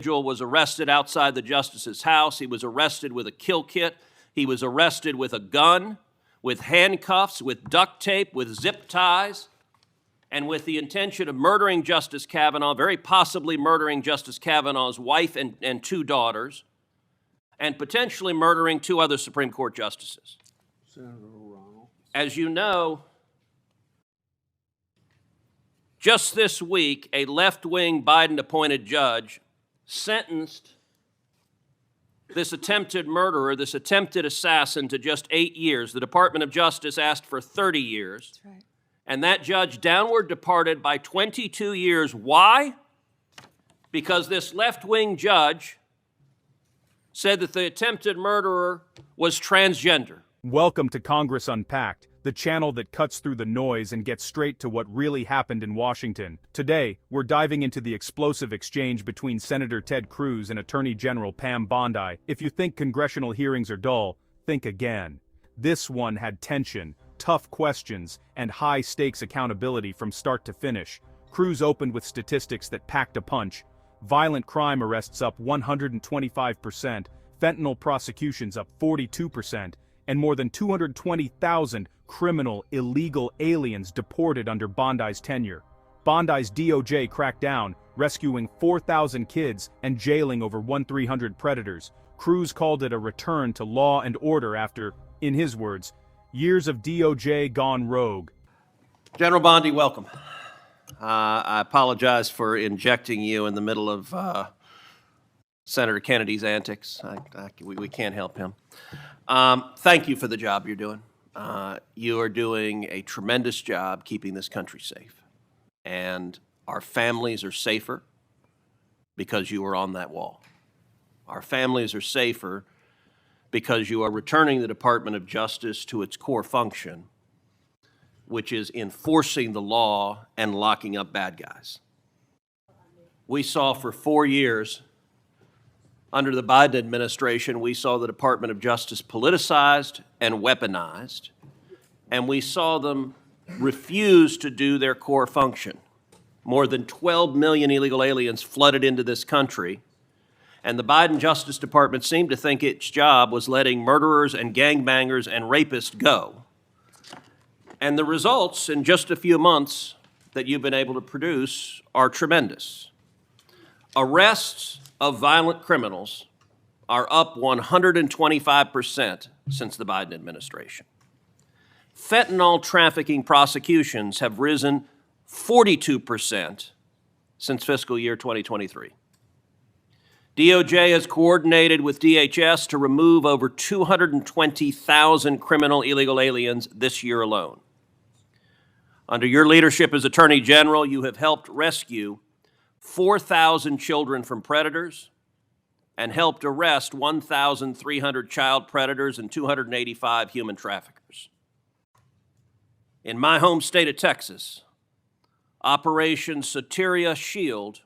Was arrested outside the justice's house. He was arrested with a kill kit. He was arrested with a gun, with handcuffs, with duct tape, with zip ties, and with the intention of murdering Justice Kavanaugh, very possibly murdering Justice Kavanaugh's wife and two daughters, and potentially murdering two other Supreme Court justices. Senator Ronald. As you know, just this week, a left-wing Biden-appointed judge sentenced this attempted murderer, this attempted assassin, to just 8 years. The Department of Justice asked for 30 years. That's right. And that judge downward departed by 22 years. Why? Because this left-wing judge said that the attempted murderer was transgender. Welcome to Congress Unpacked, the channel that cuts through the noise and gets straight to what really happened in Washington. Today, we're diving into the explosive exchange between Senator Ted Cruz and Attorney General Pam Bondi. If you think congressional hearings are dull, think again. This one had tension, tough questions, and high-stakes accountability from start to finish. Cruz opened with statistics that packed a punch. Violent crime arrests up 125%, fentanyl prosecutions up 42%, and more than 220,000 criminal, illegal aliens deported under Bondi's tenure. Bondi's DOJ cracked down, rescuing 4,000 kids and jailing over 1,300 predators. Cruz called it a return to law and order after, in his words, years of DOJ gone rogue. General Bondi, welcome. I apologize for injecting you in the middle of Senator Kennedy's antics. We can't help him. Thank you for the job you're doing. You are doing a tremendous job keeping this country safe. And our families are safer because you are on that wall. Our families are safer because you are returning the Department of Justice to its core function, which is enforcing the law and locking up bad guys. We saw for 4 years, under the Biden administration, we saw the Department of Justice politicized and weaponized, and we saw them refuse to do their core function. More than 12 million illegal aliens flooded into this country, and the Biden Justice Department seemed to think its job was letting murderers and gangbangers and rapists go. And the results in just a few months that you've been able to produce are tremendous. Arrests of violent criminals are up 125% since the Biden administration. Fentanyl trafficking prosecutions have risen 42% since fiscal year 2023. DOJ has coordinated with DHS to remove over 220,000 criminal illegal aliens this year alone. Under your leadership as Attorney General, you have helped rescue 4,000 children from predators and helped arrest 1,300 child predators and 285 human traffickers. In my home state of Texas, Operation Soteria Shield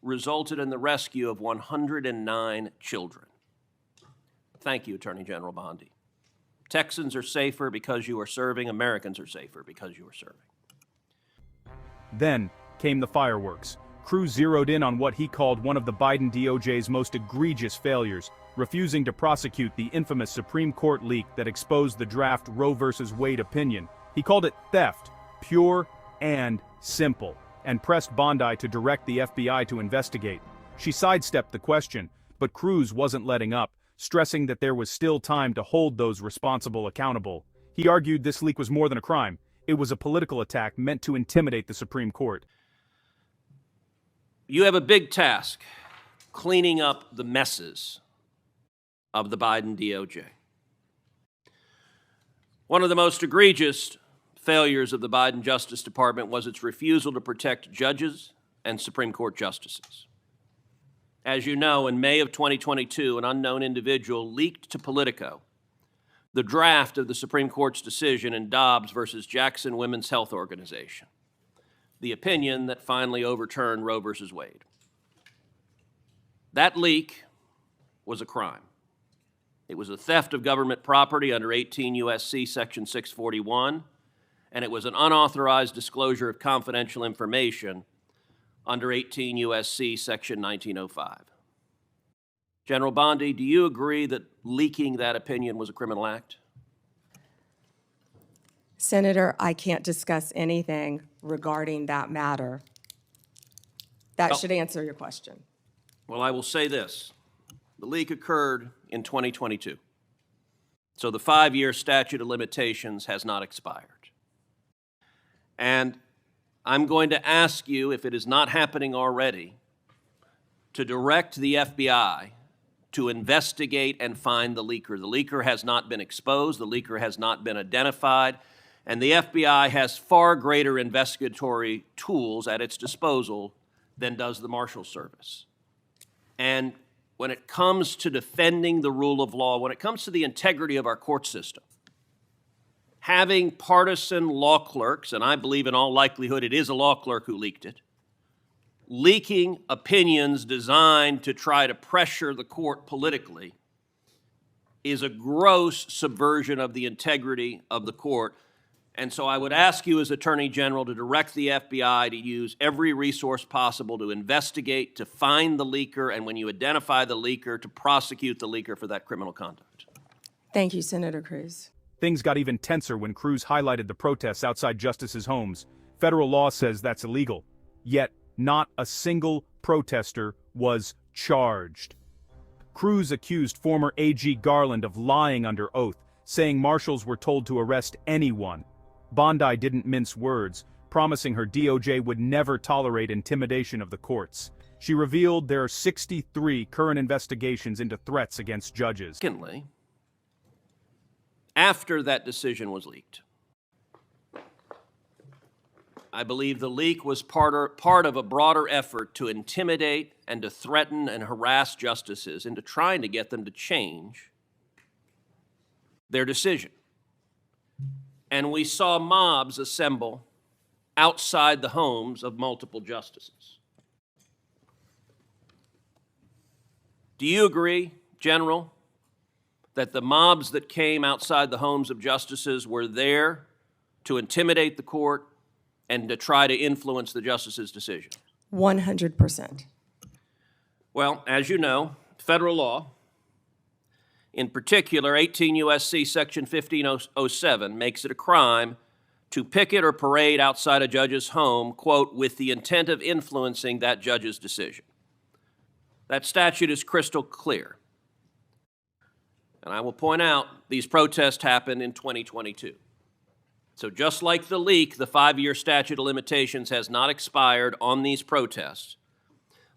resulted in the rescue of 109 children. Thank you, Attorney General Bondi. Texans are safer because you are serving. Americans are safer because you are serving. Then came the fireworks. Cruz zeroed in on what he called one of the Biden DOJ's most egregious failures, refusing to prosecute the infamous Supreme Court leak that exposed the draft Roe v. Wade opinion. He called it theft, pure and simple, and pressed Bondi to direct the FBI to investigate. She sidestepped the question, but Cruz wasn't letting up, stressing that there was still time to hold those responsible accountable. He argued this leak was more than a crime. It was a political attack meant to intimidate the Supreme Court. You have a big task, cleaning up the messes of the Biden DOJ. One of the most egregious failures of the Biden Justice Department was its refusal to protect judges and Supreme Court justices. As you know, in May of 2022, an unknown individual leaked to Politico the draft of the Supreme Court's decision in Dobbs versus Jackson Women's Health Organization, the opinion that finally overturned Roe versus Wade. That leak was a crime. It was a theft of government property under 18 U.S.C. Section 641, and it was an unauthorized disclosure of confidential information under 18 U.S.C. Section 1905. General Bondi, do you agree that leaking that opinion was a criminal act? Senator, I can't discuss anything regarding that matter. That should answer your question. Well, I will say this. The leak occurred in 2022. So the 5-year statute of limitations has not expired. And I'm going to ask you, if it is not happening already, to direct the FBI to investigate and find the leaker. The leaker has not been exposed, the leaker has not been identified, and the FBI has far greater investigatory tools at its disposal than does the Marshal Service. And when it comes to defending the rule of law, when it comes to the integrity of our court system, having partisan law clerks, and I believe in all likelihood it is a law clerk who leaked it, leaking opinions designed to try to pressure the court politically is a gross subversion of the integrity of the court. And so I would ask you as Attorney General to direct the FBI to use every resource possible to investigate, to find the leaker, and when you identify the leaker, to prosecute the leaker for that criminal conduct. Thank you, Senator Cruz. Things got even tenser when Cruz highlighted the protests outside justices' homes. Federal law says that's illegal. Yet, not a single protester was charged. Cruz accused former AG Garland of lying under oath, saying marshals were told to arrest anyone. Bondi didn't mince words, promising her DOJ would never tolerate intimidation of the courts. She revealed there are 63 current investigations into threats against judges. Secondly, after that decision was leaked, I believe the leak was part of a broader effort to intimidate and to threaten and harass justices into trying to get them to change their decision. And we saw mobs assemble outside the homes of multiple justices. Do you agree, General, that the mobs that came outside the homes of justices were there to intimidate the court and to try to influence the justice's decision? 100%. Well, as you know, federal law, in particular 18 U.S.C. Section 1507, makes it a crime to picket or parade outside a judge's home, quote, with the intent of influencing that judge's decision. That statute is crystal clear. And I will point out, these protests happened in 2022. So just like the leak, the 5-year statute of limitations has not expired on these protests.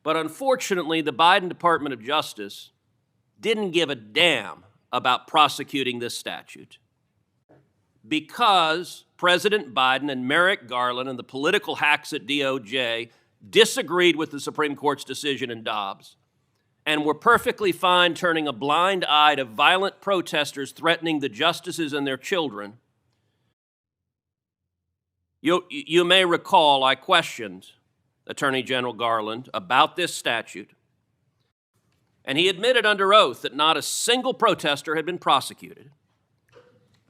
But unfortunately, the Biden Department of Justice didn't give a damn about prosecuting this statute because President Biden and Merrick Garland and the political hacks at DOJ disagreed with the Supreme Court's decision in Dobbs and were perfectly fine turning a blind eye to violent protesters threatening the justices and their children. You may recall I questioned Attorney General Garland about this statute, and he admitted under oath that not a single protester had been prosecuted.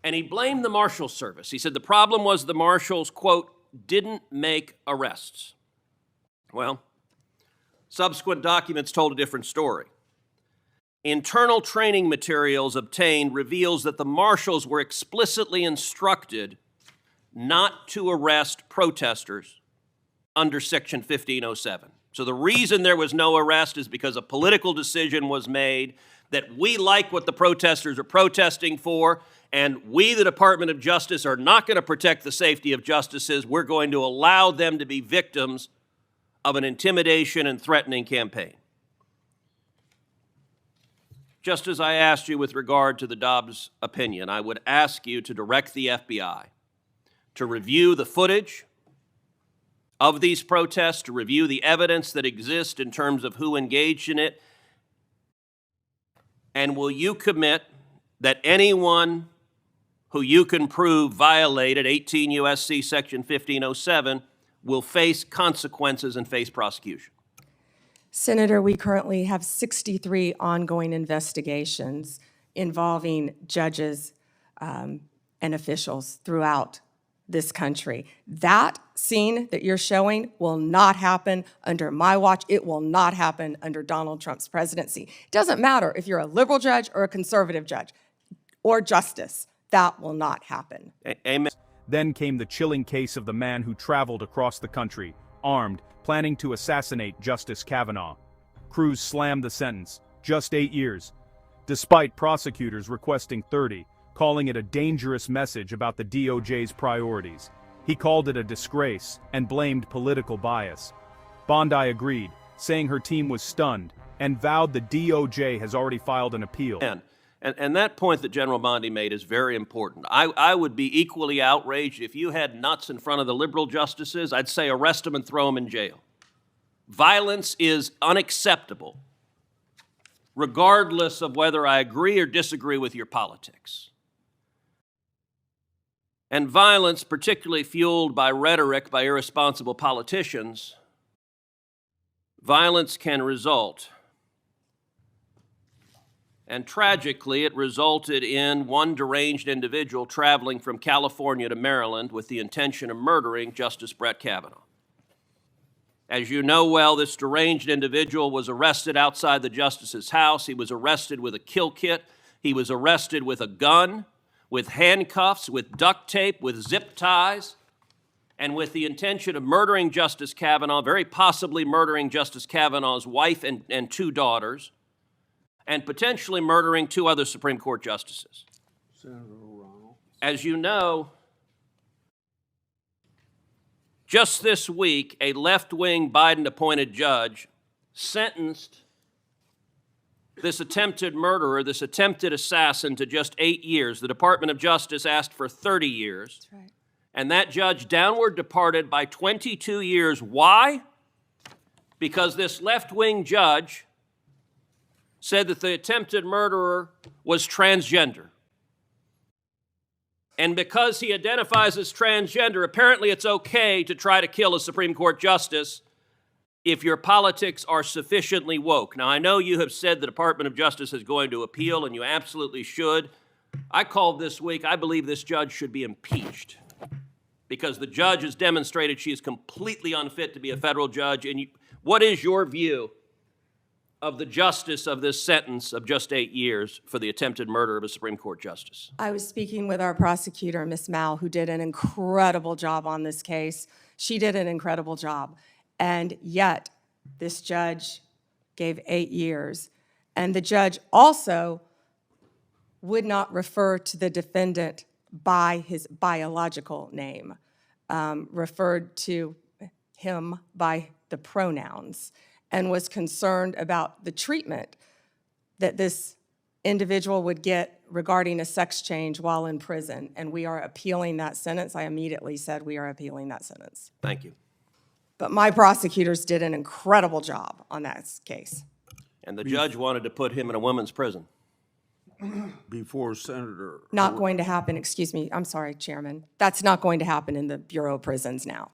And he blamed the Marshal Service. He said the problem was the marshals, quote, didn't make arrests. Well, subsequent documents told a different story. Internal training materials obtained reveals that the marshals were explicitly instructed not to arrest protesters under Section 1507. So the reason there was no arrest is because a political decision was made that we like what the protesters are protesting for, and we, the Department of Justice, are not going to protect the safety of justices. We're going to allow them to be victims of an intimidation and threatening campaign. Just as I asked you with regard to the Dobbs opinion, I would ask you to direct the FBI to review the footage of these protests, to review the evidence that exists in terms of who engaged in it, and will you commit that anyone who you can prove violated 18 U.S.C. Section 1507 will face consequences and face prosecution? Senator, we currently have 63 ongoing investigations involving judges and officials throughout this country. That scene that you're showing will not happen under my watch. It will not happen under Donald Trump's presidency. It doesn't matter if you're a liberal judge or a conservative judge or justice. That will not happen. Amen. Then came the chilling case of the man who traveled across the country, armed, planning to assassinate Justice Kavanaugh. Cruz slammed the sentence, just 8 years, despite prosecutors requesting 30, calling it a dangerous message about the DOJ's priorities. He called it a disgrace and blamed political bias. Bondi agreed, saying her team was stunned, and vowed the DOJ has already filed an appeal. And that point that General Bondi made is very important. I would be equally outraged if you had nuts in front of the liberal justices. I'd say arrest them and throw them in jail. Violence is unacceptable, regardless of whether I agree or disagree with your politics. And violence, particularly fueled by rhetoric by irresponsible politicians, violence can result. And tragically, it resulted in one deranged individual traveling from California to Maryland with the intention of murdering Justice Brett Kavanaugh. As you know well, this deranged individual was arrested outside the justice's house. He was arrested with a kill kit. He was arrested with a gun, with handcuffs, with duct tape, with zip ties, and with the intention of murdering Justice Kavanaugh, very possibly murdering Justice Kavanaugh's wife and 2 daughters, and potentially murdering 2 other Supreme Court justices. Senator O'Ronnell. As you know, just this week, a left-wing Biden-appointed judge sentenced this attempted murderer, this attempted assassin, to just 8 years. The Department of Justice asked for 30 years. That's right. And that judge downward departed by 22 years. Why? Because this left-wing judge said that the attempted murderer was transgender. And because he identifies as transgender, apparently it's okay to try to kill a Supreme Court justice if your politics are sufficiently woke. Now, I know you have said the Department of Justice is going to appeal, and you absolutely should. I called this week, I believe this judge should be impeached because the judge has demonstrated she is completely unfit to be a federal judge. And what is your view of the justice of this sentence of just 8 years for the attempted murder of a Supreme Court justice? I was speaking with our prosecutor, Ms. Mao, who did an incredible job on this case. She did an incredible job. And yet, this judge gave 8 years. And the judge also would not refer to the defendant by his biological name, referred to him by the pronouns, and was concerned about the treatment that this individual would get regarding a sex change while in prison. And we are appealing that sentence. I immediately said we are appealing that sentence. Thank you. But my prosecutors did an incredible job on that case. And the judge wanted to put him in a women's prison. Before Senator. Not going to happen, excuse me, I'm sorry, Chairman. That's not going to happen in the Bureau of Prisons now.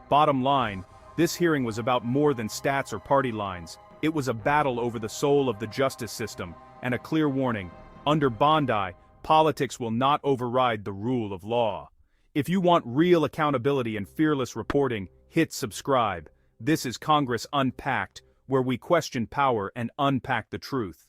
Bottom line, this hearing was about more than stats or party lines. It was a battle over the soul of the justice system, and a clear warning: under Bondi, politics will not override the rule of law. If you want real accountability and fearless reporting, hit subscribe. This is Congress Unpacked, where we question power and unpack the truth.